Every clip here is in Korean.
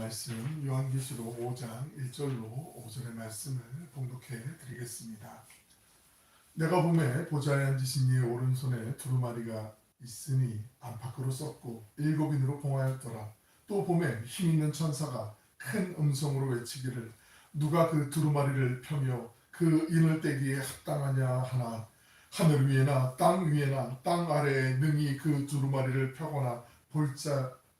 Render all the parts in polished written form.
말씀 요한계시록 5장 1절로 5절의 말씀을 봉독해 드리겠습니다. 내가 보매 보좌에 앉으신 이의 오른손에 두루마리가 있으니 안팎으로 썼고 7인으로 봉하였더라. 또 보매 힘있는 천사가 큰 음성으로 외치기를 누가 그 두루마리를 펴며 그 인을 떼기에 합당하냐 하나 하늘 위에나 땅 위에나 땅 아래에 능히 그 두루마리를 펴거나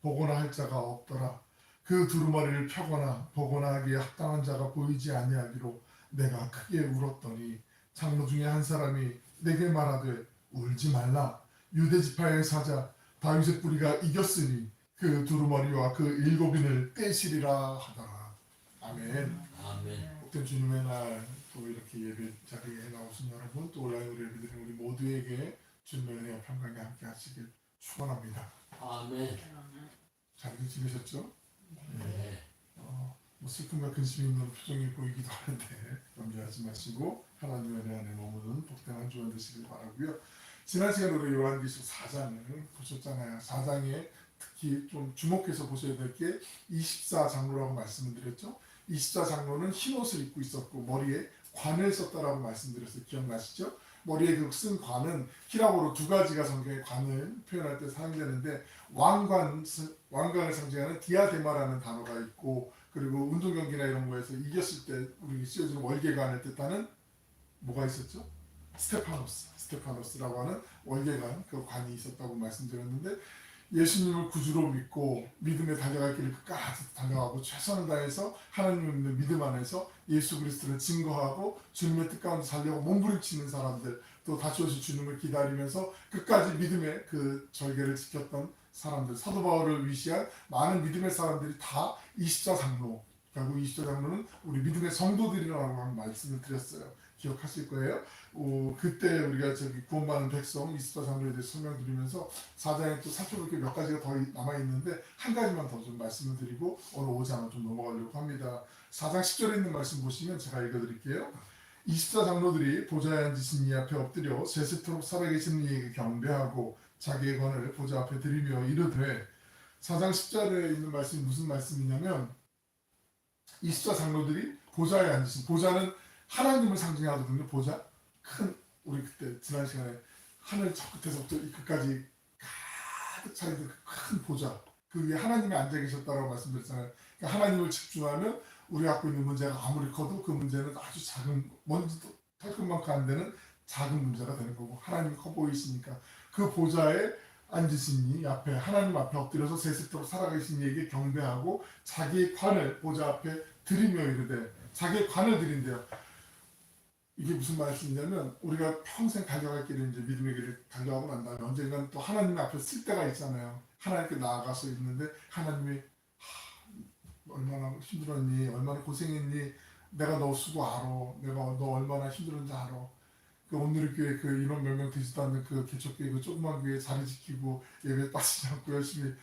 보거나 할 자가 없더라. 그 두루마리를 펴거나 보거나 하기에 합당한 자가 보이지 아니하기로 내가 크게 울었더니 장로 중에 한 사람이 내게 말하되 울지 말라. 유대 지파의 사자 다윗의 뿌리가 이겼으니 그 두루마리와 그 7인을 떼시리라 하더라. 아멘. 아멘. 복된 주님의 날 또 이렇게 예배 자리에 나오신 여러분, 또 온라인으로 예배드리는 우리 모두에게 주님의 은혜와 평강이 함께 하시길 축원합니다. 아멘. 잘 지내셨죠? 네. 뭐 슬픔과 근심이 있는 표정이 보이기도 하는데 염려하지 마시고 하나님의 은혜 안에 머무는 복된 한 주간 되시길 바라고요. 지난 시간에 우리 요한계시록 4장을 보셨잖아요. 4장에 특히 좀 주목해서 보셔야 될 게 24장로라고 말씀을 드렸죠. 24장로는 흰 옷을 입고 있었고 머리에 관을 썼다라고 말씀드렸어요. 기억나시죠? 머리에 그 쓴 관은 히라보로 두 가지가 성경에 관을 표현할 때 사용되는데 왕관을 상징하는 디아데마라는 단어가 있고, 그리고 운동 경기나 이런 거에서 이겼을 때 우리 씌워주는 월계관을 뜻하는 뭐가 있었죠? 스테파노스라고 하는 월계관, 그 관이 있었다고 말씀드렸는데, 예수님을 구주로 믿고 믿음에 달려갈 길을 끝까지 달려가고 최선을 다해서 하나님을 믿는 믿음 안에서 예수 그리스도를 증거하고 주님의 뜻 가운데 살려고 몸부림치는 사람들, 또 다시 오실 주님을 기다리면서 끝까지 믿음의 그 절개를 지켰던 사람들, 사도 바울을 위시한 많은 믿음의 사람들이 다 24장로, 결국 24장로는 우리 믿음의 성도들이라고 하는 말씀을 드렸어요. 기억하실 거예요. 그때 우리가 구원받은 백성 24장로에 대해서 설명드리면서 4장에 또 살펴볼 게 몇 가지가 더 남아있는데 한 가지만 더 좀 말씀을 드리고 오늘 5장을 좀 넘어가려고 합니다. 4장 10절에 있는 말씀 보시면 제가 읽어드릴게요. 24장로들이 보좌에 앉으신 이 앞에 엎드려 세세토록 살아계신 이에게 경배하고 자기의 권을 보좌 앞에 드리며 이르되, 4장 10절에 있는 말씀이 무슨 말씀이냐면 24장로들이 보좌에 앉으신, 보좌는 하나님을 상징하거든요. 보좌, 큰, 우리 그때 지난 시간에 하늘 저 끝에서부터 이 끝까지 가득 차 있는 그 큰 보좌, 그 위에 하나님이 앉아 계셨다고 말씀드렸잖아요. 그러니까 하나님을 집중하면 우리 갖고 있는 문제가 아무리 커도 그 문제는 아주 작은, 먼지도 털끝만큼 안 되는 작은 문제가 되는 거고, 하나님이 커 보이시니까 그 보좌에 앉으신 이 앞에, 하나님 앞에 엎드려서 세세토록 살아계신 이에게 경배하고 자기의 관을 보좌 앞에 드리며 이르되, 자기의 관을 드린대요. 이게 무슨 말씀이냐면 우리가 평생 달려갈 길을 이제 믿음의 길을 달려가고 난 다음에 언젠가는 또 하나님 앞에 쓸 때가 있잖아요. 하나님께 나아가서 있는데 하나님이 얼마나 힘들었니? 얼마나 고생했니? 내가 너 수고 알아. 내가 너 얼마나 힘들었는지 알아. 그 오늘의 교회 이런 몇 명 되지도 않는 그 개척교회 그 조그만 교회 자리 지키고 예배 빠지지 않고 열심히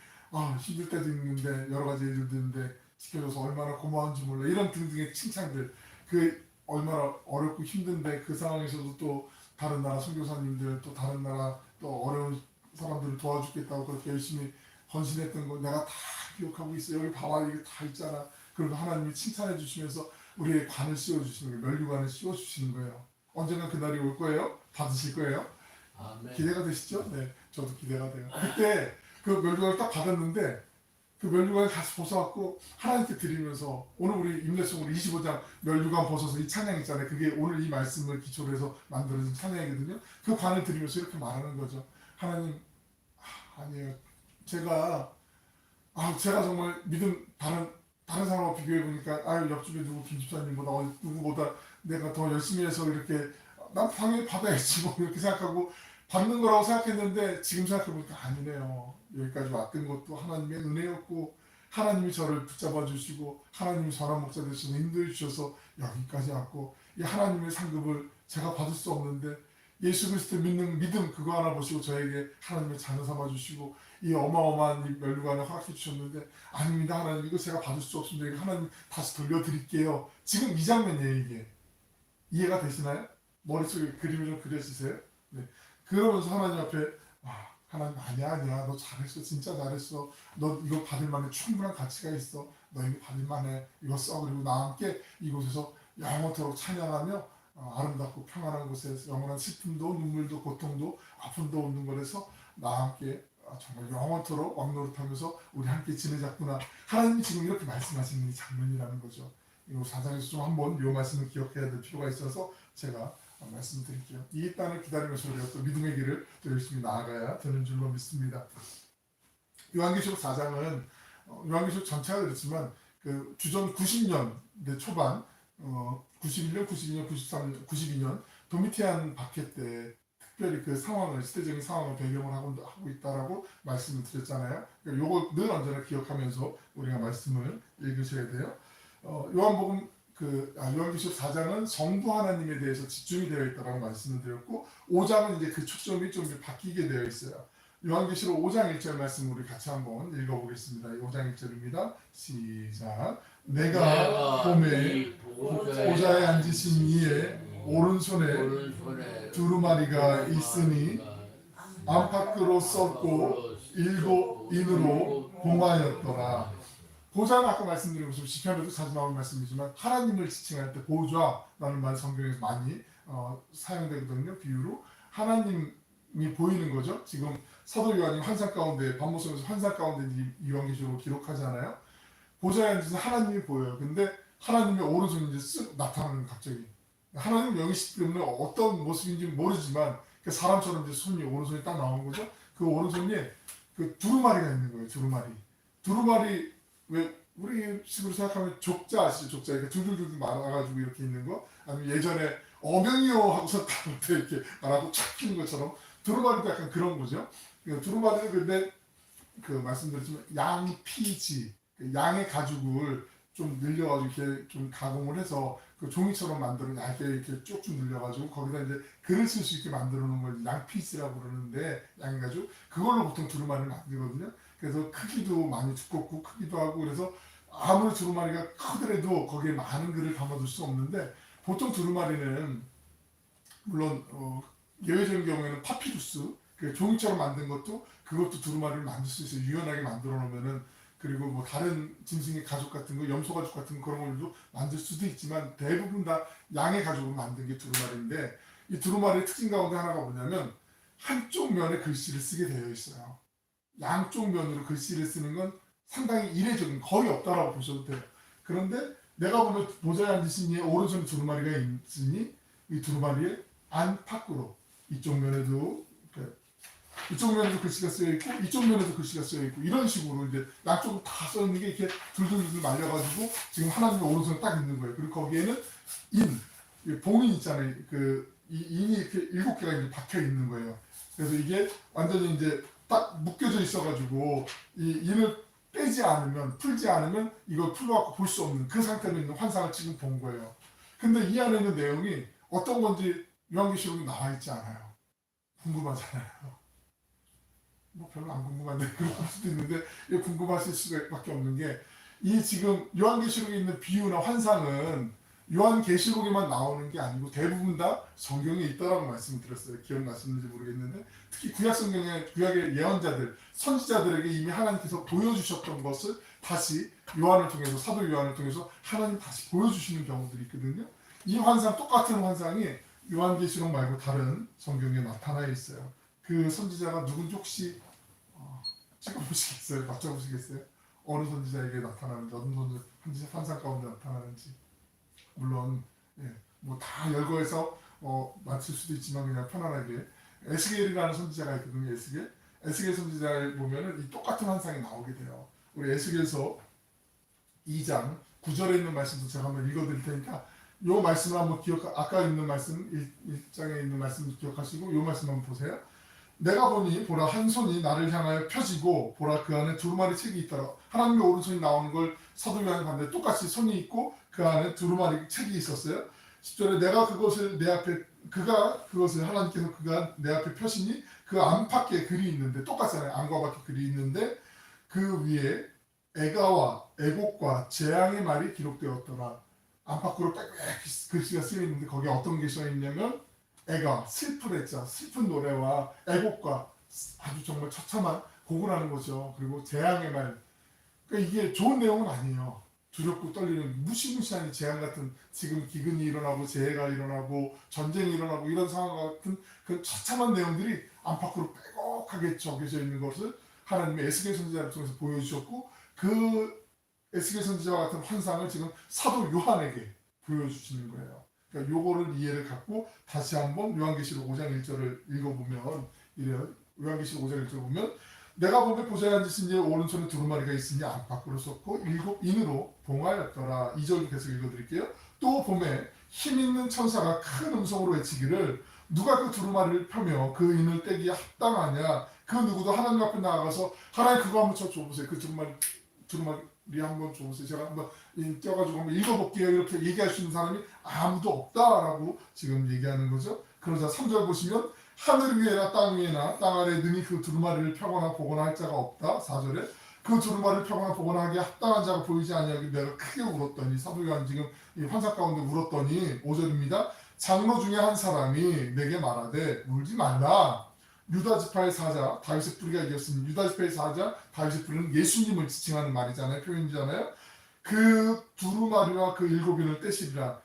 힘들 때도 있는데 여러 가지 일들도 있는데 지켜줘서 얼마나 고마운지 몰라. 이런 등등의 칭찬들, 그 얼마나 어렵고 힘든데 그 상황에서도 또 다른 나라 선교사님들, 또 다른 나라 또 어려운 사람들을 도와주겠다고 그렇게 열심히 헌신했던 거 내가 다 기억하고 있어. 여기 봐봐, 이게 다 있잖아. 그리고 하나님이 칭찬해 주시면서 우리의 관을 씌워주시는 거예요. 면류관을 씌워주시는 거예요. 언젠가 그날이 올 거예요. 받으실 거예요. 아멘. 기대가 되시죠? 네, 저도 기대가 돼요. 그때 그 면류관을 딱 받았는데 그 면류관을 다시 벗어갖고 하나님께 드리면서, 오늘 우리 임례송으로 25장 면류관 벗어서 이 찬양 있잖아요. 그게 오늘 이 말씀을 기초로 해서 만들어진 찬양이거든요. 그 관을 드리면서 이렇게 말하는 거죠. 하나님, 아니에요. 제가 정말 믿음 다른 사람하고 비교해 보니까 옆집에 누구 김집사님보다 누구보다 내가 더 열심히 해서 이렇게 난 당연히 받아야지 뭐 이렇게 생각하고 받는 거라고 생각했는데 지금 생각해보니까 아니네요. 여기까지 왔던 것도 하나님의 은혜였고 하나님이 저를 붙잡아 주시고 하나님이 저랑 목자 되시고 인도해 주셔서 여기까지 왔고, 이 하나님의 상급을 제가 받을 수 없는데 예수 그리스도 믿는 믿음 그거 하나 보시고 저에게 하나님의 자녀 삼아 주시고 이 어마어마한 이 면류관을 허락해 주셨는데, 아닙니다 하나님, 이거 제가 받을 수 없습니다. 이거 하나님 다시 돌려드릴게요. 지금 이 장면이에요. 이게 이해가 되시나요? 머릿속에 그림을 좀 그려주세요. 네. 그러면서 하나님 앞에 하나님 아니야 너 잘했어 진짜 잘했어 너 이거 받을 만한 충분한 가치가 있어 너 이거 받을 만해 이거 써 그리고 나와 함께 이곳에서 영원토록 찬양하며 아름답고 평안한 곳에서 영원한 슬픔도 눈물도 고통도 아픔도 없는 곳에서 나와 함께 정말 영원토록 왕노릇하면서 우리 함께 지내자꾸나 하나님이 지금 이렇게 말씀하시는 이 장면이라는 거죠. 이 4장에서 좀 한번 이 말씀을 기억해야 될 필요가 있어서 제가 말씀드릴게요. 이 땅을 기다리면서 우리가 또 믿음의 길을 또 열심히 나아가야 되는 줄로 믿습니다. 요한계시록 4장은 요한계시록 전체가 그렇지만 그 주전 90년대 초반 91년, 92년, 93년, 92년 도미티안 박해 때 특별히 그 상황을 시대적인 상황을 배경을 하고 있다라고 말씀을 드렸잖아요. 그러니까 요거 늘 언제나 기억하면서 우리가 말씀을 읽으셔야 돼요. 요한복음 요한계시록 4장은 성부 하나님에 대해서 집중이 되어 있다라고 말씀을 드렸고 5장은 이제 그 초점이 좀 바뀌게 되어 있어요. 요한계시록 5장 1절 말씀 우리 같이 한번 읽어보겠습니다. 5장 1절입니다. 시작. 내가 봄에 보좌에 앉으신 이의 오른손에 두루마리가 있으니 안팎으로 썼고 일곱 인으로 봉하였더라. 보좌는 아까 말씀드린 것처럼 시편에도 자주 나오는 말씀이지만 하나님을 지칭할 때 보좌라는 말 성경에서 많이 사용되거든요. 비유로 하나님이 보이는 거죠. 지금 사도 요한이 환상 가운데 반모섬에서 환상 가운데 요한계시록을 기록하잖아요. 보좌에 앉으신 하나님이 보여요. 근데 하나님의 오른손이 이제 쓱 나타나는 갑자기. 하나님은 여기 있기 때문에 어떤 모습인지 모르지만 사람처럼 이제 오른손이 딱 나오는 거죠. 그 오른손에 그 두루마리가 있는 거예요. 두루마리 왜 우리 식으로 생각하면 족자 아시죠? 족자 이렇게 둘둘둘 말아가지고 이렇게 있는 거 아니면 예전에 어명이요 하고서 딱 이렇게 말하고 촥 피는 것처럼 두루마리도 약간 그런 거죠. 두루마리는 근데 그 말씀드렸지만 양피지 양의 가죽을 좀 늘려가지고 이렇게 좀 가공을 해서 그 종이처럼 만들어 얇게 이렇게 쭉쭉 늘려가지고 거기다 이제 글을 쓸 수 있게 만들어 놓은 걸 양피스라고 그러는데 양의 가죽 그걸로 보통 두루마리를 만들거든요. 그래서 크기도 많이 두껍고 크기도 하고 그래서 아무리 두루마리가 크더라도 거기에 많은 글을 담아둘 수 없는데 보통 두루마리는 물론 예외적인 경우에는 파피루스 그 종이처럼 만든 것도 그것도 두루마리를 만들 수 있어요. 유연하게 만들어 놓으면은 그리고 뭐 다른 짐승의 가죽 같은 거, 염소 가죽 같은 거 그런 걸로 만들 수도 있지만 대부분 다 양의 가죽으로 만든 게 두루마리인데 이 두루마리의 특징 가운데 하나가 뭐냐면 한쪽 면에 글씨를 쓰게 되어 있어요. 양쪽 면으로 글씨를 쓰는 건 상당히 이례적인 거의 없다라고 보셔도 돼요. 그런데 내가 보면 보좌에 앉으신 이의 오른손에 두루마리가 있으니 이 두루마리의 안팎으로 이쪽 면에도 글씨가 쓰여 있고 이쪽 면에도 글씨가 쓰여 있고 이런 식으로 이제 양쪽으로 다 써 있는 게 이렇게 둘둘둘 말려가지고 지금 하나님의 오른손에 딱 있는 거예요. 그리고 거기에는 봉인 있잖아요. 이 인이 이렇게 7개가 이제 박혀 있는 거예요. 그래서 이게 완전히 이제 딱 묶여져 있어가지고 이 인을 풀지 않으면 이걸 풀어갖고 볼 수 없는 그 상태로 있는 환상을 지금 본 거예요. 근데 이 안에 있는 내용이 어떤 건지 요한계시록에 나와 있지 않아요. 궁금하잖아요. 뭐 별로 안 궁금한데 그럴 수도 있는데 궁금하실 수밖에 없는 게 이 지금 요한계시록에 있는 비유나 환상은 요한계시록에만 나오는 게 아니고 대부분 다 성경에 있다라고 말씀드렸어요. 기억나시는지 모르겠는데 특히 구약 성경의 구약의 예언자들, 선지자들에게 이미 하나님께서 보여주셨던 것을 다시 요한을 통해서 사도 요한을 통해서 하나님 다시 보여주시는 경우들이 있거든요. 이 환상 똑같은 환상이 요한계시록 말고 다른 성경에 나타나 있어요. 그 선지자가 누군지 혹시 찍어보시겠어요? 맞춰보시겠어요? 어느 선지자에게 나타나는지 어느 선지자 환상 가운데 나타나는지 물론 뭐 다 열거해서 맞출 수도 있지만 그냥 편안하게 에스겔이라는 선지자가 있거든요. 에스겔 선지자를 보면은 이 똑같은 환상이 나오게 돼요. 우리 에스겔서 2장 9절에 있는 말씀도 제가 한번 읽어드릴 테니까 이 말씀을 한번 아까 있는 말씀 1장에 있는 말씀 기억하시고 이 말씀 한번 보세요. 내가 보니 보라 한 손이 나를 향하여 펴지고 보라 그 안에 두루마리 책이 있더라. 하나님의 오른손이 나오는 걸 사도 요한이 봤는데 똑같이 손이 있고 그 안에 두루마리 책이 있었어요. 10절에 내가 그것을 하나님께서 그가 내 앞에 펴시니 그 안팎에 글이 있는데 똑같잖아요. 안과 밖에 글이 있는데 그 위에 애가와 애곡과 재앙의 말이 기록되었더라. 안팎으로 빽빽 글씨가 쓰여 있는데 거기에 어떤 게 써 있냐면 애가 슬픈 노래와 애곡과 아주 정말 처참한 고군하는 거죠. 그리고 재앙의 말. 그러니까 이게 좋은 내용은 아니에요. 두렵고 떨리는 무시무시한 이 재앙 같은 지금 기근이 일어나고 재해가 일어나고 전쟁이 일어나고 이런 상황 같은 그 처참한 내용들이 안팎으로 빼곡하게 적혀져 있는 것을 하나님의 에스겔 선지자를 통해서 보여주셨고 그 에스겔 선지자와 같은 환상을 지금 사도 요한에게 보여주시는 거예요. 그러니까 요거를 이해를 갖고 다시 한번 요한계시록 5장 1절을 읽어보면 이래요. 요한계시록 5장 1절을 보면 내가 보면 보좌에 앉으신 이의 오른손에 두루마리가 있으니 안팎으로 섰고 일곱 인으로 봉하였더라. 2절 계속 읽어드릴게요. 또 봄에 힘있는 천사가 큰 음성으로 외치기를 누가 그 두루마리를 펴며 그 인을 떼기에 합당하냐. 그 누구도 하나님 앞에 나아가서 하나님 그거 한번 줘보세요. 그 두루마리 한번 줘보세요. 제가 한번 떼어가지고 한번 읽어볼게요. 이렇게 얘기할 수 있는 사람이 아무도 없다라고 지금 얘기하는 거죠. 그러자 3절 보시면 하늘 위에나 땅 위에나 땅 아래 능히 그 두루마리를 펴거나 보거나 할 자가 없다. 4절에 그 두루마리를 펴거나 보거나 하기에 합당한 자가 보이지 아니하기 내가 크게 울었더니 사도 요한 지금 이 환상 가운데 울었더니 5절입니다. 장로 중에 한 사람이 내게 말하되 울지 말라. 유다 지파의 사자 다윗의 뿌리가 이겼으니 유다 지파의 사자 다윗의 뿌리는 예수님을 지칭하는 말이잖아요. 표현이잖아요. 그 두루마리와 그 일곱인을 떼시리라.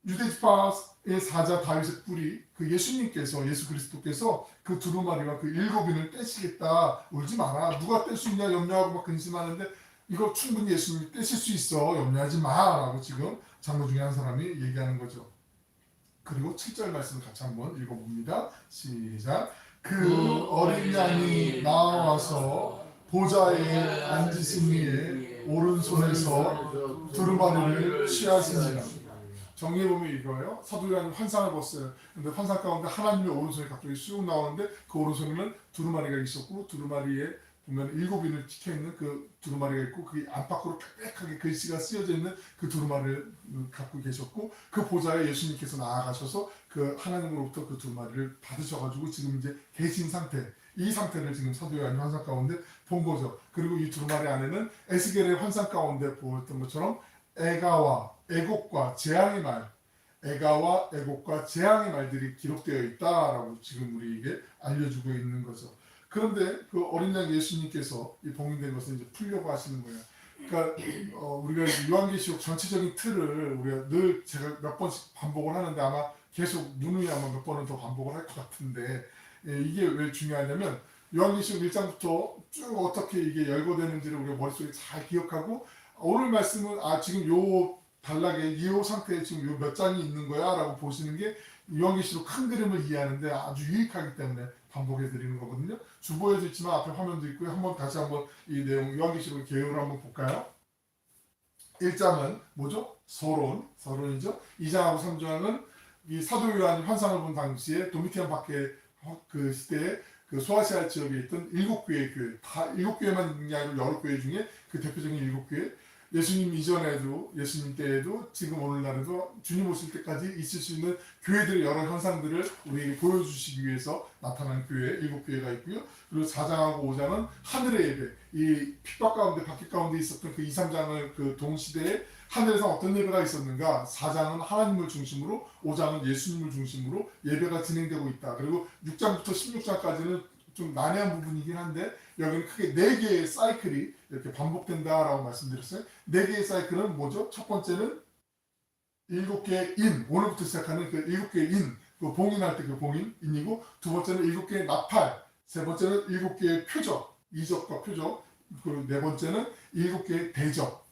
유대 지파의 사자 다윗의 뿌리 그 예수님께서 예수 그리스도께서 그 두루마리와 그 일곱인을 떼시겠다. 울지 마라. 누가 뗄 수 있냐 염려하고 막 근심하는데 이거 충분히 예수님이 떼실 수 있어. 염려하지 마라고 지금 장로 중에 한 사람이 얘기하는 거죠. 그리고 7절 말씀을 같이 한번 읽어봅니다. 시작. 그 어린 양이 나와서 보좌에 앉으신 이의 오른손에서 두루마리를 취하시니라. 정리해보면 이거예요. 사도 요한이 환상을 봤어요. 근데 환상 가운데 하나님의 오른손이 갑자기 쑥 나오는데 그 오른손에는 두루마리가 있었고 두루마리에 보면 일곱인을 찍혀있는 그 두루마리가 있고 그게 안팎으로 빽빽하게 글씨가 쓰여져 있는 그 두루마리를 갖고 계셨고 그 보좌에 예수님께서 나아가셔서 그 하나님으로부터 그 두루마리를 받으셔가지고 지금 이제 계신 상태 이 상태를 지금 사도 요한이 환상 가운데 본 거죠. 그리고 이 두루마리 안에는 에스겔의 환상 가운데 보였던 것처럼 애가와 애곡과 재앙의 말, 애가와 애곡과 재앙의 말들이 기록되어 있다라고 지금 우리에게 알려주고 있는 거죠. 그런데 그 어린 양 예수님께서 이 봉인된 것을 이제 풀려고 하시는 거예요. 그러니까 우리가 요한계시록 전체적인 틀을 우리가 늘 제가 몇 번씩 반복을 하는데 아마 계속 누누이 아마 몇 번은 더 반복을 할 것 같은데 이게 왜 중요하냐면 요한계시록 1장부터 쭉 어떻게 이게 열거되는지를 우리가 머릿속에 잘 기억하고 오늘 말씀은 지금 요 단락에 이 상태에 지금 요 몇 장이 있는 거야 라고 보시는 게 요한계시록 큰 그림을 이해하는데 아주 유익하기 때문에 반복해 드리는 거거든요. 주보에도 있지만 앞에 화면도 있고요. 한번 다시 한번 이 내용 요한계시록 개요를 한번 볼까요? 1장은 뭐죠? 서론이죠. 2장하고 3장은 이 사도 요한이 환상을 본 당시에 도미티안 밖에 그 시대에 그 소아시아 지역에 있던 7교회 교회 다 7교회만 있는 게 아니고 여러 교회 중에 그 대표적인 7교회 예수님 이전에도 예수님 때에도 지금 오늘날에도 주님 오실 때까지 있을 수 있는 교회들의 여러 현상들을 우리에게 보여주시기 위해서 나타난 교회 7교회가 있고요. 그리고 4장하고 5장은 하늘의 예배 이 핍박 가운데 박해 가운데 있었던 그 2, 3장을 그 동시대에 하늘에서 어떤 예배가 있었는가 4장은 하나님을 중심으로 5장은 예수님을 중심으로 예배가 진행되고 있다. 그리고 6장부터 16장까지는 좀 난해한 부분이긴 한데 여기는 크게 4개의 사이클이 이렇게 반복된다라고 말씀드렸어요. 4개의 사이클은 뭐죠? 첫 번째는 7개의 인, 오늘부터 시작하는 그 7개의 인, 그 봉인할 때 그 봉인이고 두 번째는 7개의 나팔, 세 번째는 7개의 표적, 이적과 표적, 그리고 네 번째는 7개의 대적,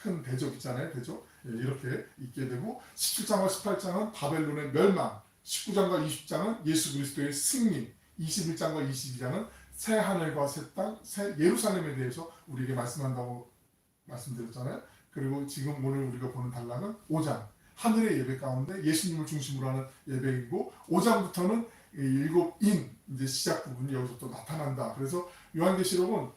큰 대적 있잖아요. 대적. 이렇게 있게 되고 17장과 18장은 바벨론의 멸망, 19장과 20장은 예수 그리스도의 승리, 21장과 22장은 새 하늘과 새 땅, 새 예루살렘에 대해서 우리에게 말씀한다고 말씀드렸잖아요. 그리고 지금 오늘 우리가 보는 단락은 5장 하늘의 예배 가운데 예수님을 중심으로 하는 예배이고 5장부터는 7인 이제 시작 부분이 여기서 또 나타난다. 그래서 요한계시록은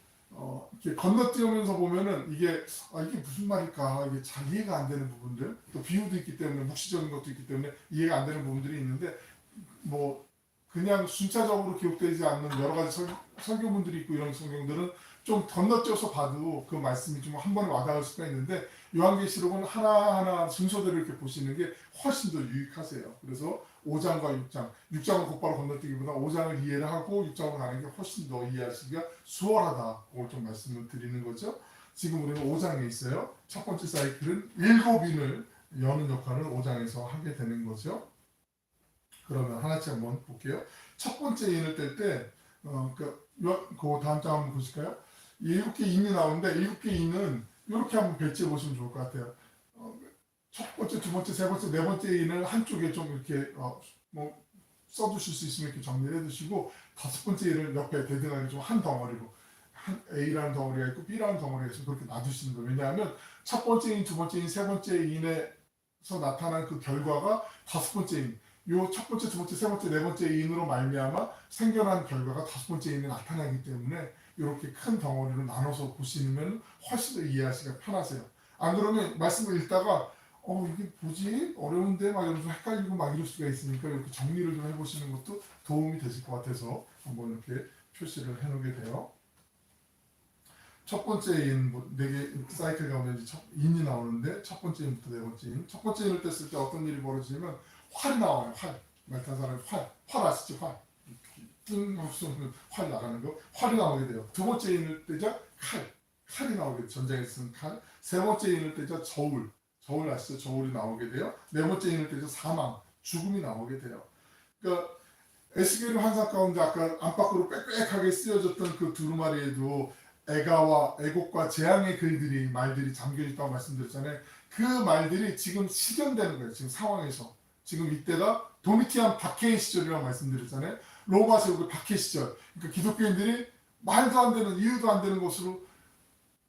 이렇게 건너뛰면서 보면은 이게 무슨 말일까 이게 잘 이해가 안 되는 부분들 또 비유도 있기 때문에 묵시적인 것도 있기 때문에 이해가 안 되는 부분들이 있는데 뭐 그냥 순차적으로 기록되지 않는 여러 가지 설교문들이 있고 이런 성경들은 좀 건너뛰어서 봐도 그 말씀이 좀 한 번에 와닿을 수가 있는데 요한계시록은 하나하나 순서대로 이렇게 보시는 게 훨씬 더 유익하세요. 그래서 5장과 6장, 6장은 곧바로 건너뛰기보다 5장을 이해를 하고 6장으로 가는 게 훨씬 더 이해하시기가 수월하다. 그걸 좀 말씀을 드리는 거죠. 지금 우리는 5장에 있어요. 첫 번째 사이클은 7인을 여는 역할을 5장에서 하게 되는 거죠. 그러면 하나씩 한번 볼게요. 첫 번째 인을 뗄 때, 그 다음 장 한번 보실까요? 7개 인이 나오는데 7개 인은 이렇게 한번 배치해 보시면 좋을 것 같아요. 첫 번째, 두 번째, 세 번째, 네 번째 인을 한쪽에 좀 이렇게 뭐 써두실 수 있으면 이렇게 정리를 해두시고 다섯 번째 인을 옆에 대등하게 좀 한 덩어리로 A라는 덩어리가 있고 B라는 덩어리가 있으면 그렇게 놔두시는 거예요. 왜냐하면 첫 번째 인, 두 번째 인, 세 번째 인에서 나타난 그 결과가 다섯 번째 인, 요 첫 번째, 두 번째, 세 번째, 네 번째 인으로 말미암아 생겨난 결과가 다섯 번째 인에 나타나기 때문에 이렇게 큰 덩어리로 나눠서 보시면 훨씬 더 이해하시기가 편하세요. 안 그러면 말씀을 읽다가 이게 뭐지? 어려운데 막 이러면서 헷갈리고 막 이럴 수가 있으니까 이렇게 정리를 좀 해보시는 것도 도움이 되실 것 같아서 한번 이렇게 표시를 해놓게 돼요. 첫 번째 인, 뭐 4개 사이클 가면 이제 인이 나오는데 첫 번째 인부터 네 번째 인. 첫 번째 인을 뗐을 때 어떤 일이 벌어지냐면 활이 나와요. 활. 말탄 사람이 활 아시죠? 활. 띵 하고 쏘면 활 나가는 거. 활이 나오게 돼요. 두 번째 인을 떼자 칼이 나오게 돼요. 전쟁에 쓰는 칼. 세 번째 인을 떼자 저울 아시죠? 저울이 나오게 돼요. 네 번째 인을 떼자 사망, 죽음이 나오게 돼요. 그러니까 에스겔의 환상 가운데 아까 안팎으로 빽빽하게 쓰여졌던 그 두루마리에도 애곡과 재앙의 말들이 잠겨있다고 말씀드렸잖아요. 그 말들이 지금 실현되는 거예요. 지금 상황에서. 지금 이때가 도미티안 박해의 시절이라고 말씀드렸잖아요. 로마 세우고 박해 시절. 그러니까 기독교인들이 말도 안 되는, 이유도 안 되는 것으로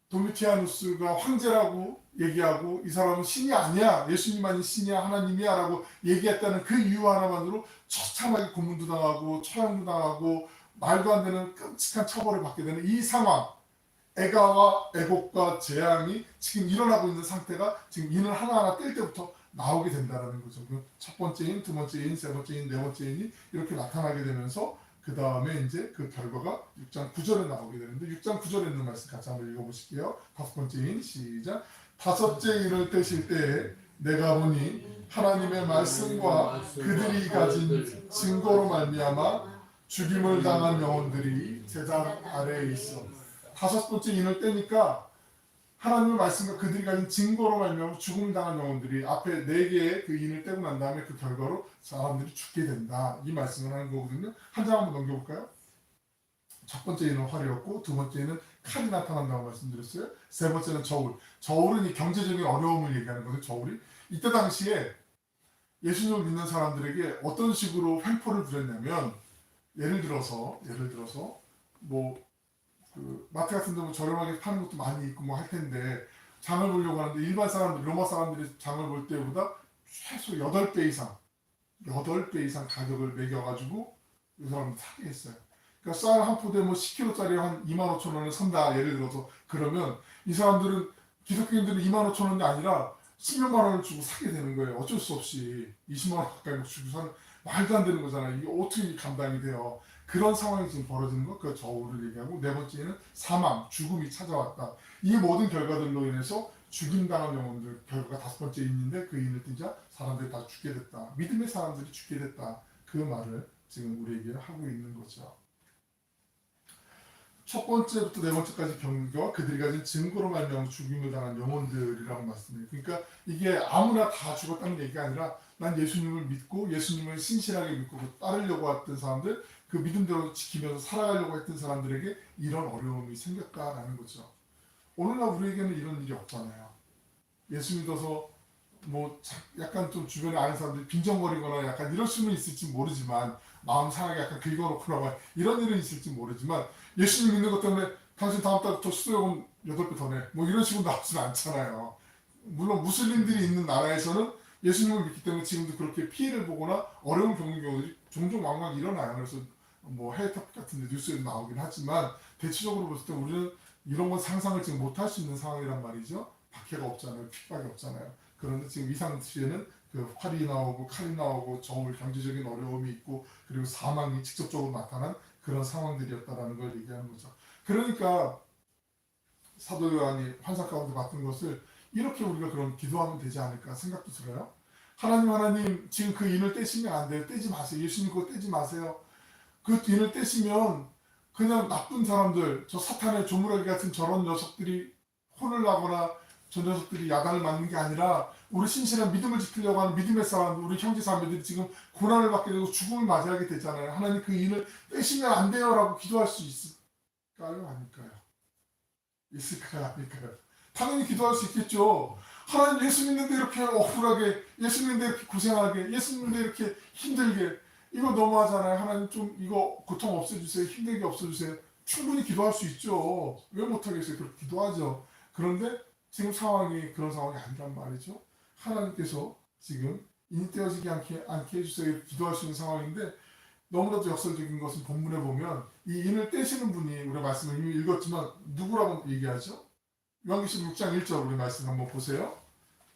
도미티아누스가 황제라고 얘기하고 이 사람은 신이 아니야. 예수님만이 신이야. 하나님이야. 라고 얘기했다는 그 이유 하나만으로 처참하게 고문도 당하고 처형도 당하고 말도 안 되는 끔찍한 처벌을 받게 되는 이 상황. 애곡과 재앙이 지금 일어나고 있는 상태가 지금 인을 하나하나 뗄 때부터 나오게 된다는 거죠. 첫 번째 인, 두 번째 인, 세 번째 인, 네 번째 인이 이렇게 나타나게 되면서 그 다음에 이제 그 결과가 6장 9절에 나오게 되는데 6장 9절에 있는 말씀 같이 한번 읽어보실게요. 다섯 번째 인 시작. 다섯째 인을 떼실 때에 내가 보니 하나님의 말씀과 그들이 가진 증거로 말미암아 죽임을 당한 영혼들이 제단 아래에 있어. 다섯 번째 인을 떼니까 하나님의 말씀과 그들이 가진 증거로 말미암아 죽음을 당한 영혼들이 앞에 4개의 그 인을 떼고 난 다음에 그 결과로 사람들이 죽게 된다. 이 말씀을 하는 거거든요. 한 장 한번 넘겨볼까요? 첫 번째 인은 활이었고 두 번째는 칼이 나타난다고 말씀드렸어요. 세 번째는 저울. 저울은 이 경제적인 어려움을 얘기하는 거죠. 저울이. 이때 당시에 예수님을 믿는 사람들에게 어떤 식으로 횡포를 부렸냐면 예를 들어서 마트 같은 데 저렴하게 파는 것도 많이 있고 뭐 할 텐데 장을 보려고 하는데 일반 사람들, 로마 사람들이 장을 볼 때보다 최소 8배 이상 가격을 매겨가지고 이 사람을 사게 했어요. 그러니까 쌀 한 포대 뭐 10kg짜리 한 25,000원에 산다 예를 들어서 그러면 이 사람들은 기독교인들은 25,000원이 아니라 10몇만 원을 주고 사게 되는 거예요. 어쩔 수 없이 20만 원 가까이 주고 사는 말도 안 되는 거잖아요. 이게 어떻게 감당이 돼요? 그런 상황이 지금 벌어지는 거, 그 저울을 얘기하고 네 번째는 사망, 죽음이 찾아왔다. 이 모든 결과들로 인해서 죽임당한 영혼들 결과가 다섯 번째 인인데 그 인을 띄자 사람들이 다 죽게 됐다. 믿음의 사람들이 죽게 됐다. 그 말을 지금 우리에게 하고 있는 거죠. 첫 번째부터 네 번째까지 경계와 그들이 가진 증거로 말미암아 죽임을 당한 영혼들이라고 말씀해요. 그러니까 이게 아무나 다 죽었다는 얘기가 아니라 난 예수님을 믿고 예수님을 신실하게 믿고 따르려고 했던 사람들, 그 믿음대로 지키면서 살아가려고 했던 사람들에게 이런 어려움이 생겼다라는 거죠. 오늘날 우리에게는 이런 일이 없잖아요. 예수 믿어서 뭐 약간 좀 주변에 아는 사람들이 빈정거리거나 약간 이럴 수는 있을지 모르지만 마음 상하게 약간 긁어놓거나 이런 일은 있을지 모르지만 예수님 믿는 것 때문에 당신 다음 달부터 수도요금 8배 더 내. 뭐 이런 식으로 나오지는 않잖아요. 물론 무슬림들이 있는 나라에서는 예수님을 믿기 때문에 지금도 그렇게 피해를 보거나 어려움을 겪는 경우들이 종종 왕왕 일어나요. 그래서 뭐 해외 토픽 같은 데 뉴스에 나오긴 하지만 대체적으로 봤을 때 우리는 이런 건 상상을 지금 못할 수 있는 상황이란 말이죠. 박해가 없잖아요. 핍박이 없잖아요. 그런데 지금 이 상시에는 그 활이 나오고 칼이 나오고 저울 경제적인 어려움이 있고 그리고 사망이 직접적으로 나타난 그런 상황들이었다라는 걸 얘기하는 거죠. 그러니까 사도 요한이 환상 가운데 봤던 것을 이렇게 우리가 그럼 기도하면 되지 않을까 생각도 들어요. 하나님 지금 그 인을 떼시면 안 돼요. 떼지 마세요. 예수님 그거 떼지 마세요. 그 인을 떼시면 그냥 나쁜 사람들, 저 사탄의 조물아기 같은 저런 녀석들이 혼을 나거나 저 녀석들이 야단을 맞는 게 아니라 우리 신실한 믿음을 지키려고 하는 믿음의 사람들, 우리 형제 자매들이 지금 고난을 받게 되고 죽음을 맞이하게 되잖아요. 하나님 그 인을 떼시면 안 돼요 라고 기도할 수 있을까요? 아닐까요? 있을까요? 아닐까요? 당연히 기도할 수 있겠죠. 하나님 예수 믿는데 이렇게 억울하게, 예수 믿는데 이렇게 고생하게, 예수 믿는데 이렇게 힘들게, 이거 너무하잖아요. 하나님 좀 이거 고통 없애주세요. 힘들게 없애주세요. 충분히 기도할 수 있죠. 왜 못하겠어요? 그렇게 기도하죠. 그런데 지금 상황이 그런 상황이 아니란 말이죠. 하나님께서 지금 인이 떼어지지 않게 해주세요. 기도할 수 있는 상황인데 너무나도 역설적인 것은 본문에 보면 이 인을 떼시는 분이 우리가 말씀을 이미 읽었지만 누구라고 얘기하죠? 요한계시록 6장 1절 우리 말씀 한번 보세요.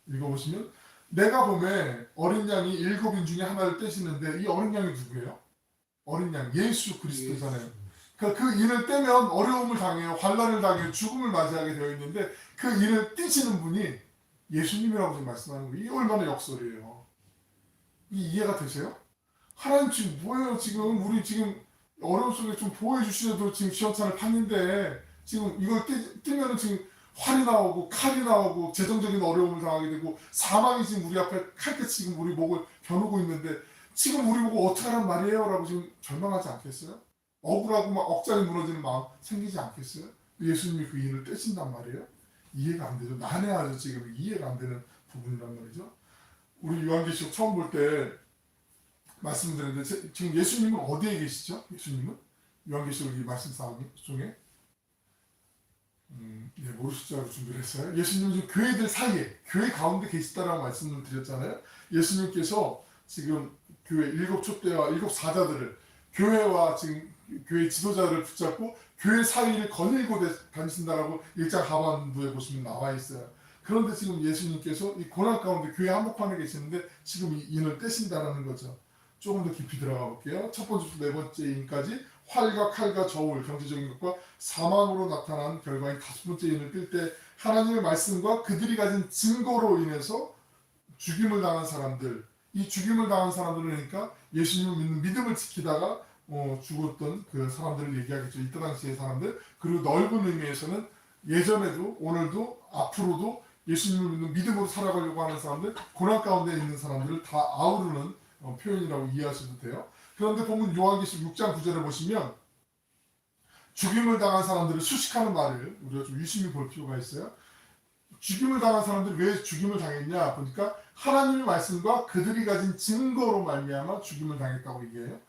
읽어보시면 내가 보매 어린 양이 7인 중에 하나를 떼시는데 이 어린 양이 누구예요? 어린 양 예수 그리스도잖아요. 그러니까 그 인을 떼면 어려움을 당해요. 환난을 당해요. 죽음을 맞이하게 되어 있는데 그 인을 떼시는 분이 예수님이라고 지금 말씀하는 거예요. 이게 얼마나 역설이에요. 이해가 되세요? 하나님 지금 뭐예요? 지금 우리 지금 어려움 속에 좀 보호해 주시려도 지금 시험찬을 팠는데 지금 이걸 떼면은 지금 활이 나오고 칼이 나오고 재정적인 어려움을 당하게 되고 사망이 지금 우리 앞에 칼끝이 지금 우리 목을 겨누고 있는데 지금 우리 보고 어떻게 하란 말이에요? 라고 지금 절망하지 않겠어요? 억울하고 막 억장이 무너지는 마음 생기지 않겠어요? 예수님이 그 인을 떼신단 말이에요? 이해가 안 되죠. 난해하죠. 지금 이해가 안 되는 부분이란 말이죠. 우리 요한계시록 처음 볼 때 말씀드렸는데 지금 예수님은 어디에 계시죠? 예수님은? 요한계시록 이 말씀 중에 네, 모르실 줄 알고 준비를 했어요. 예수님은 지금 교회들 사이에, 교회 가운데 계시다라고 말씀을 드렸잖아요. 예수님께서 지금 교회 7촛대와 7사자들을 교회와 지금 교회 지도자를 붙잡고 교회 사이를 거닐고 다니신다라고 1장 하반부에 보시면 나와 있어요. 그런데 지금 예수님께서 이 고난 가운데 교회 한복판에 계시는데 지금 이 인을 떼신다라는 거죠. 조금 더 깊이 들어가 볼게요. 첫 번째부터 네 번째 인까지 활과 칼과 저울, 경제적인 것과 사망으로 나타난 결과인 다섯 번째 인을 뜰 때 하나님의 말씀과 그들이 가진 증거로 인해서 죽임을 당한 사람들, 이 죽임을 당한 사람들은 그러니까 예수님을 믿는 믿음을 지키다가 죽었던 그 사람들을 얘기하겠죠. 이때 당시의 사람들. 그리고 넓은 의미에서는 예전에도 오늘도 앞으로도 예수님을 믿는 믿음으로 살아가려고 하는 사람들, 고난 가운데 있는 사람들을 다 아우르는 표현이라고 이해하셔도 돼요. 그런데 보면 요한계시록 6장 9절을 보시면 죽임을 당한 사람들을 수식하는 말을 우리가 좀 유심히 볼 필요가 있어요. 죽임을 당한 사람들이 왜 죽임을 당했냐 보니까 하나님의 말씀과 그들이 가진 증거로 말미암아 죽임을 당했다고 얘기해요.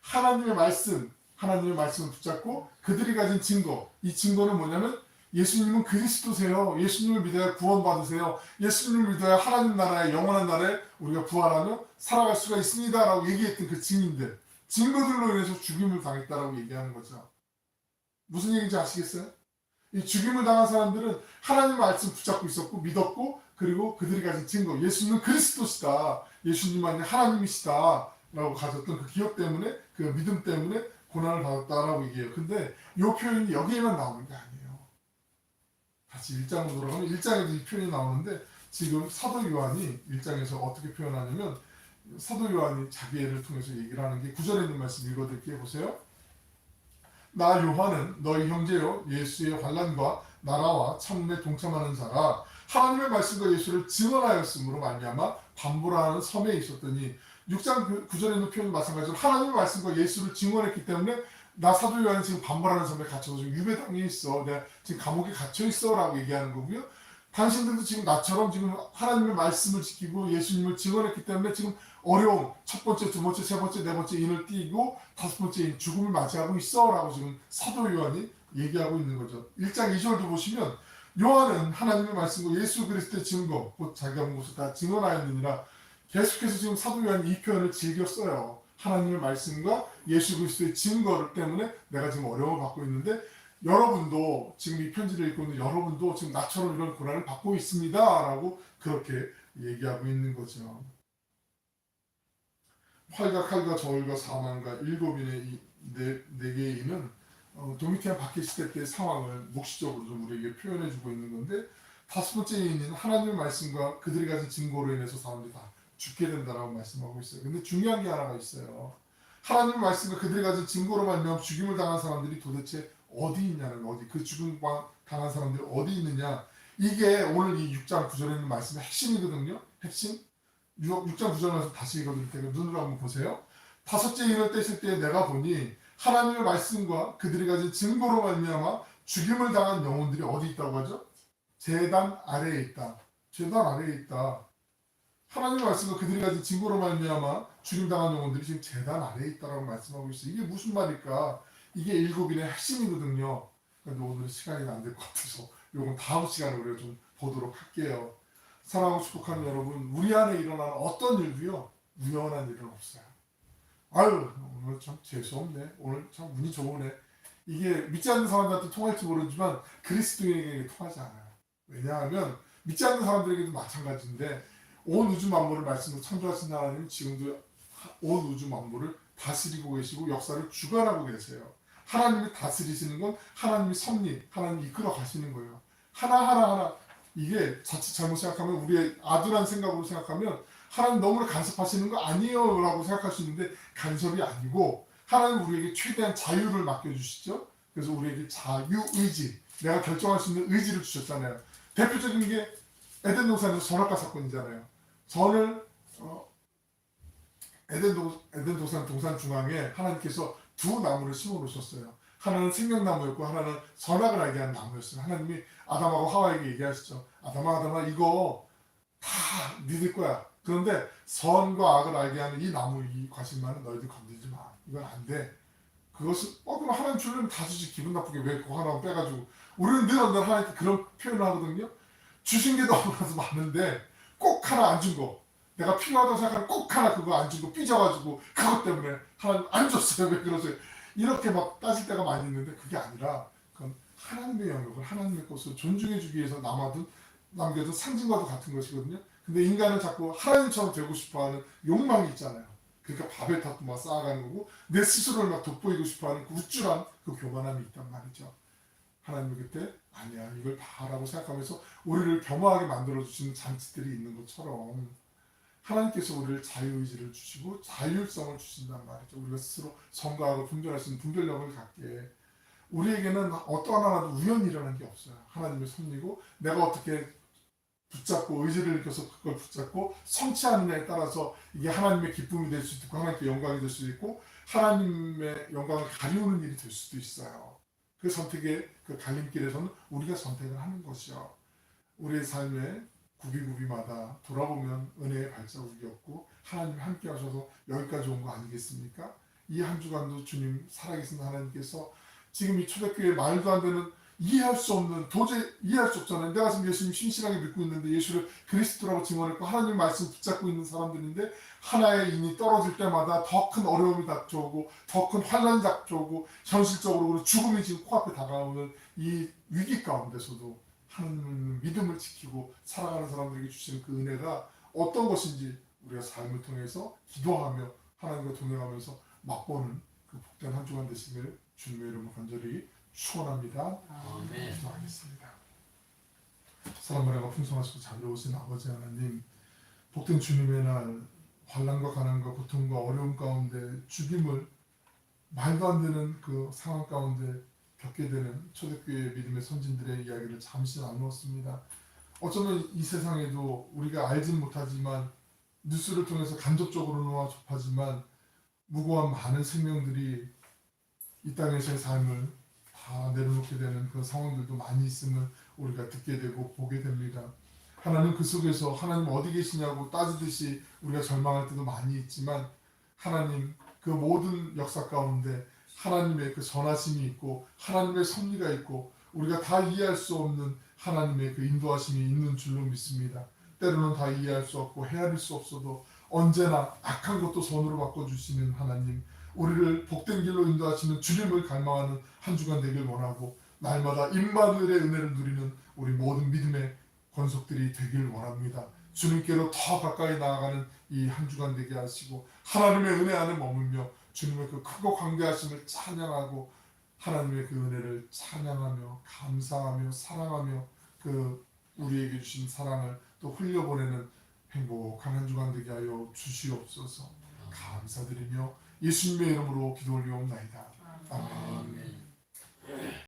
하나님의 말씀을 붙잡고 그들이 가진 증거, 이 증거는 뭐냐면 예수님은 그리스도세요. 예수님을 믿어야 구원받으세요. 예수님을 믿어야 하나님 나라의 영원한 나라에 우리가 부활하며 살아갈 수가 있습니다 라고 얘기했던 그 증인들, 증거들로 인해서 죽임을 당했다라고 얘기하는 거죠. 무슨 얘기인지 아시겠어요? 이 죽임을 당한 사람들은 하나님의 말씀 붙잡고 있었고 믿었고 그리고 그들이 가진 증거, 예수님은 그리스도시다, 예수님만이 하나님이시다 라고 가졌던 그 기억 때문에, 그 믿음 때문에 고난을 받았다라고 얘기해요. 근데 이 표현이 여기에만 나오는 게 아니에요. 다시 1장으로 돌아가면 1장에도 이 표현이 나오는데 지금 사도 요한이 1장에서 어떻게 표현하냐면 사도 요한이 자기 애를 통해서 얘기를 하는 게 9절에 있는 말씀 읽어드릴게요. 보세요. 나 요한은 너희 형제요 예수의 환난과 나라와 참음에 동참하는 자가 하나님의 말씀과 예수를 증언하였으므로 말미암아 담보라는 섬에 있었더니 6장 9절에 있는 표현이 마찬가지로 하나님의 말씀과 예수를 증언했기 때문에 나 사도 요한은 지금 반발하는 섬에 갇혀서 지금 유배당해 있어. 내가 지금 감옥에 갇혀 있어 라고 얘기하는 거고요. 당신들도 지금 나처럼 지금 하나님의 말씀을 지키고 예수님을 증언했기 때문에 지금 어려움, 첫 번째, 두 번째, 세 번째, 네 번째 인을 띄고 다섯 번째 인 죽음을 맞이하고 있어 라고 지금 사도 요한이 얘기하고 있는 거죠. 1장 2절도 보시면 요한은 하나님의 말씀과 예수 그리스도의 증거, 곧 자기가 본 것을 다 증언하였느니라. 계속해서 지금 사도 요한이 이 표현을 즐겨 써요. 하나님의 말씀과 예수 그리스도의 증거를 때문에 내가 지금 어려움을 받고 있는데 여러분도 지금 이 편지를 읽고 있는 여러분도 지금 나처럼 이런 고난을 받고 있습니다 라고 그렇게 얘기하고 있는 거죠. 활과 칼과 저울과 사망과 7인의 네 개의 인은 도미티안 박해시대 때의 상황을 묵시적으로 좀 우리에게 표현해주고 있는 건데 다섯 번째 인은 하나님의 말씀과 그들이 가진 증거로 인해서 사람들이 다 죽게 된다라고 말씀하고 있어요. 근데 중요한 게 하나가 있어요. 하나님의 말씀과 그들이 가진 증거로 말미암아 죽임을 당한 사람들이 도대체 어디 있냐는, 어디, 그 죽임 당한 사람들이 어디 있느냐, 이게 오늘 이 6장 9절에 있는 말씀의 핵심이거든요. 핵심. 6장 9절 말씀 다시 읽어드릴 테니까 눈으로 한번 보세요. 다섯째 인을 떼실 때 내가 보니 하나님의 말씀과 그들이 가진 증거로 말미암아 죽임을 당한 영혼들이 어디 있다고 하죠? 제단 아래에 있다. 제단 아래에 있다. 하나님의 말씀과 그들이 가진 증거로 말미암아 죽임당한 영혼들이 지금 제단 아래에 있다라고 말씀하고 있어요. 이게 무슨 말일까? 이게 일곱인의 핵심이거든요. 그런데 오늘 시간이 안 될 것 같아서 이건 다음 시간에 우리가 좀 보도록 할게요. 사랑하고 축복하는 여러분, 우리 안에 일어나는 어떤 일도요 우연한 일은 없어요. 아유, 오늘 참 재수없네, 오늘 참 운이 좋으네, 이게 믿지 않는 사람들한테 통할지 모르지만 그리스도인에게 통하지 않아요. 왜냐하면 믿지 않는 사람들에게도 마찬가지인데, 온 우주 만물을 말씀으로 창조하신 하나님은 지금도 온 우주 만물을 다스리고 계시고 역사를 주관하고 계세요. 하나님이 다스리시는 건 하나님이 섭리, 하나님이 이끌어 가시는 거예요. 하나하나 이게 자칫 잘못 생각하면, 우리의 아둔한 생각으로 생각하면 하나님 너무나 간섭하시는 거 아니에요 라고 생각할 수 있는데, 간섭이 아니고 하나님 우리에게 최대한 자유를 맡겨주시죠. 그래서 우리에게 자유의지, 내가 결정할 수 있는 의지를 주셨잖아요. 대표적인 게 에덴 동산에서 선악과 사건이잖아요. 선을 에덴 동산 중앙에 하나님께서 두 나무를 심어 놓으셨어요. 하나는 생명나무였고 하나는 선악을 알게 하는 나무였어요. 하나님이 아담하고 하와에게 얘기하시죠. 아담아 이거 다 믿을 거야. 그런데 선과 악을 알게 하는 이 나무, 이 과실만은 너희들 건들지 마. 이건 안 돼. 그것은 그럼 하나님 주려면 다 주지, 기분 나쁘게 왜 그거 하나 빼가지고. 우리는 늘 하나님께 그런 표현을 하거든요. 주신 게 너무나도 많은데 꼭 하나 안 준 거, 내가 필요하다고 생각하는 꼭 하나 그거 안 준 거 삐져가지고 그것 때문에 하나님 안 줬어요, 왜 그러세요, 이렇게 막 따질 때가 많이 있는데, 그게 아니라 그건 하나님의 영역을, 하나님의 것을 존중해주기 위해서 남겨둔 상징과도 같은 것이거든요. 근데 인간은 자꾸 하나님처럼 되고 싶어하는 욕망이 있잖아요. 그러니까 바벨탑도 막 쌓아가는 거고 내 스스로를 막 돋보이고 싶어하는 그 우쭐한 그 교만함이 있단 말이죠. 하나님은 그때 아니야, 이걸 다라고 생각하면서 우리를 겸허하게 만들어주시는 장치들이 있는 것처럼 하나님께서 우리를 자유의지를 주시고 자율성을 주신단 말이죠. 우리가 스스로 선과학을 분별할 수 있는 분별력을 갖게. 우리에게는 어떠한 하나도 우연히 일어난 게 없어요. 하나님의 섭리고 내가 어떻게 붙잡고 의지를 일으켜서 그걸 붙잡고 성취하느냐에 따라서 이게 하나님의 기쁨이 될 수도 있고 하나님께 영광이 될 수도 있고 하나님의 영광을 가리우는 일이 될 수도 있어요. 그 선택의 그 갈림길에서는 우리가 선택을 하는 것이요. 우리의 삶에 구비구비마다 돌아보면 은혜의 발자국이었고 하나님 함께 하셔서 여기까지 온 거 아니겠습니까? 이 한 주간도 주님 살아계신 하나님께서 지금 이 초대교회 말도 안 되는, 이해할 수 없는, 도저히 이해할 수 없잖아요. 내가 지금 예수님 신실하게 믿고 있는데 예수를 그리스도라고 증언했고 하나님 말씀 붙잡고 있는 사람들인데 하나의 인이 떨어질 때마다 더 큰 어려움이 닥쳐오고 더 큰 환난이 닥쳐오고 현실적으로 죽음이 지금 코앞에 다가오는 이 위기 가운데서도 하나님 믿음을 지키고 살아가는 사람들에게 주시는 그 은혜가 어떤 것인지 우리가 삶을 통해서 기도하며 하나님과 동행하면서 맛보는 그 복된 한 주간 되시길 주님의 이름으로 간절히 축원합니다. 아멘. 기도하겠습니다. 사랑과 은혜가 풍성하시고 자비로우신 아버지 하나님, 복된 주님의 날 환난과 가난과 고통과 어려움 가운데 죽임을 말도 안 되는 그 상황 가운데 겪게 되는 초대교회 믿음의 선진들의 이야기를 잠시 나누었습니다. 어쩌면 이 세상에도 우리가 알진 못하지만 뉴스를 통해서 간접적으로나마 접하지만 무고한 많은 생명들이 이 땅에서의 삶을 다 내려놓게 되는 그런 상황들도 많이 있음을 우리가 듣게 되고 보게 됩니다. 하나님 그 속에서 하나님 어디 계시냐고 따지듯이 우리가 절망할 때도 많이 있지만 하나님 그 모든 역사 가운데 하나님의 그 선하심이 있고 하나님의 섭리가 있고 우리가 다 이해할 수 없는 하나님의 그 인도하심이 있는 줄로 믿습니다. 때로는 다 이해할 수 없고 헤아릴 수 없어도 언제나 악한 것도 선으로 바꿔주시는 하나님, 우리를 복된 길로 인도하시는 주님을 갈망하는 한 주간 되길 원하고 날마다 임마누엘의 은혜를 누리는 우리 모든 믿음의 권속들이 되길 원합니다. 주님께로 더 가까이 나아가는 이 한 주간 되게 하시고 하나님의 은혜 안에 머물며 주님의 그 크고 광대하심을 찬양하고 하나님의 그 은혜를 찬양하며 감사하며 사랑하며 그 우리에게 주신 사랑을 또 흘려보내는 행복한 한 주간 되게 하여 주시옵소서. 감사드리며 예수님의 이름으로 기도 올리옵나이다. 아멘. 아멘.